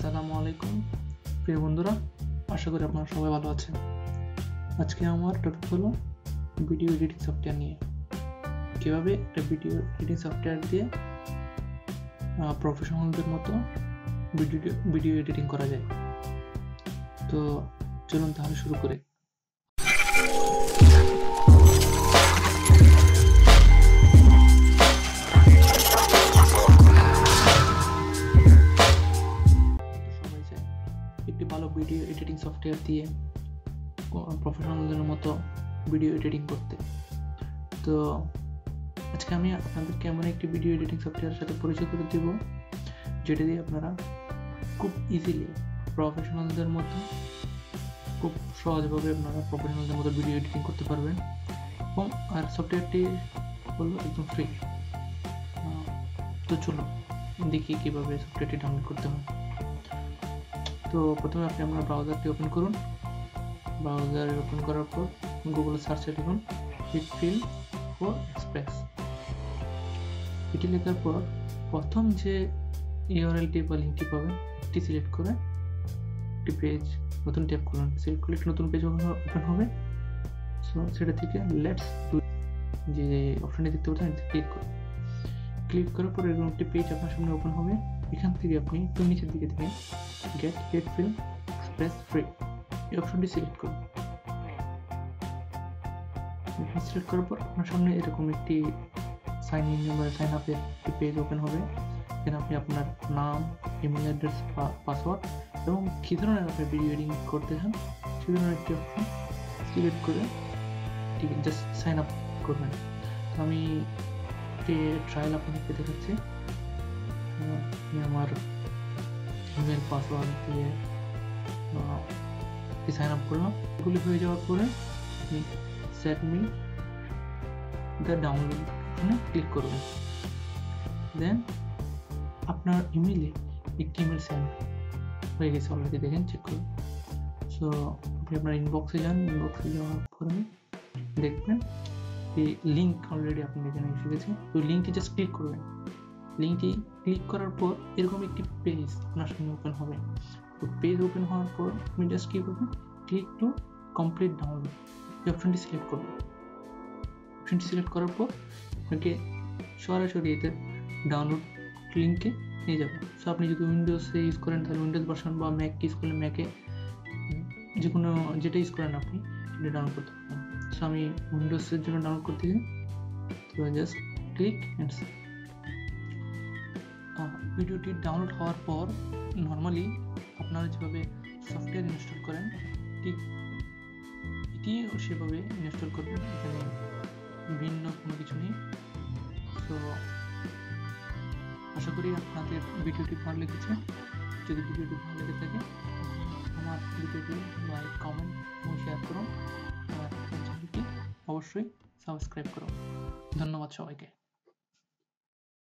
আসসালামু আলাইকুম প্রিয় বন্ধুরা, আশা করি আপনারা সবাই ভালো আছেন। আজকে আমার টপিক হলো ভিডিও এডিটিং সফটওয়্যার নিয়ে। কিভাবে একটা ভিডিও এডিটিং সফটওয়্যার দিয়ে প্রফেশনালদের মতো ভিডিও এডিটিং করা যায়। তো চলুন তাহলে শুরু করি। একটি ভালো ভিডিও এডিটিং সফটওয়্যার দিয়ে প্রফেশনালদের মতো ভিডিও এডিটিং করতে। তো আজকে আমি আপনাদেরকে এমন একটি ভিডিও এডিটিং সফটওয়্যারের সাথে পরিচয় করে দেব, যেটা দিয়ে আপনারা খুব ইজিলি প্রফেশনালদের মতো খুব সহজভাবে আপনারা প্রফেশনালদের মতো ভিডিও এডিটিং করতে পারবেন। এবং আর সফটওয়্যারটি হলো একদম ফ্রি। তো চলো দেখি কীভাবে সফটওয়্যারটি ডাউনলোড করতে হয়। তো প্রথমে আপনি আপনার ব্রাউজারটি ওপেন করুন। ব্রাউজার ওপেন করার পর গুগলে সার্চে লিখুন হিটফিল ফর এক্সপ্রেস। এটি লেখার পর প্রথম যে ইউআরএলটি বা লিঙ্কটি পাবেন এটি সিলেক্ট করে একটি পেজ নতুন ট্যাব করুন। সিলেক্ট করলে একটি নতুন পেজ ওপেন হবে। সো সেটা থেকে লেটস ডু যে অপশনটি দেখতে পাচ্ছেন এতে ক্লিক করুন। ক্লিক করার পর এরকম একটি পেজ আপনার সামনে ওপেন হবে। এখান থেকে আপনি একটু নিচের দিকে থেকে গেট হিটফিল এক্সপ্রেস ফ্রি এই অপশনটি সিলেক্ট করুন। সিলেক্ট করার পর আপনার সামনে এরকম একটি সাইন ইন বা সাইন আপের একটি পেজ ওপেন হবে। এখানে আপনি আপনার নাম, ইমেল অ্যাড্রেস, পাসওয়ার্ড এবং কী ধরনের আপনি ভিডিও এডিটিং করতে চান সেই ধরনের একটি অপশন সিলেক্ট করে ঠিক জাস্ট সাইন আপ করবেন। তো আমি একটি ট্রায়াল আপনাদেরকে দেখাচ্ছি। আমি আমার ইমেল পাসওয়ার্ড দিয়ে সাইন আপ করলাম। এগুলি হয়ে যাওয়ার পরে আপনি set me the download click করুন। দেন আপনার ইমেইলে একটি ইমেল সেন্ড হয়ে গেছে অলরেডি, দেখেন, চেক করুন। সো আপনি আপনার ইনবক্সে যান। ইনবক্সে যাওয়ার পরে দেখবেন এই লিঙ্ক অলরেডি আপনি এখানে এসে গেছে। তো লিঙ্কটি জাস্ট ক্লিক করবেন। লিঙ্কটি ক্লিক করার পর এরকম একটি পেজ আপনার সামনে ওপেন হবে। তো পেজ ওপেন হওয়ার পর আপনি জাস্ট কী করবেন, ক্লিক টু কমপ্লিট ডাউনলোড এই অপশনটি সিলেক্ট করবেন। অপশনটি সিলেক্ট করার পর আপনাকে সরাসরি এতে ডাউনলোড লিঙ্কে নিয়ে যাবে। সো আপনি যদি উইন্ডোজে ইউজ করেন তাহলে উইন্ডোজ ভার্সন বা ম্যাক ইউজ করলে ম্যাকে যে কোনো যেটা ইউজ করেন আপনি সেটা ডাউনলোড করতে পারবেন। সো আমি উইন্ডোজের জন্য ডাউনলোড করতেছি। তো জাস্ট ক্লিক অ্যান্ড ভিডিওটি ডাউনলোড হওয়ার পর নর্মালি আপনারা যেভাবে সফটওয়্যার ইনস্টল করেন ঠিক এটিও সেভাবে ইনস্টল করবেন। এখানে ভিন্ন কোনো কিছু নেই। তো আশা করি আপনাদের ভিডিওটি ভালো লেগেছে। যদি ভিডিওটি ভালো লেগে থাকে আমার ভিডিওটি লাইক, কমেন্ট এবং শেয়ার করুন। আর চ্যানেলটি অবশ্যই সাবস্ক্রাইব করুন। ধন্যবাদ সবাইকে।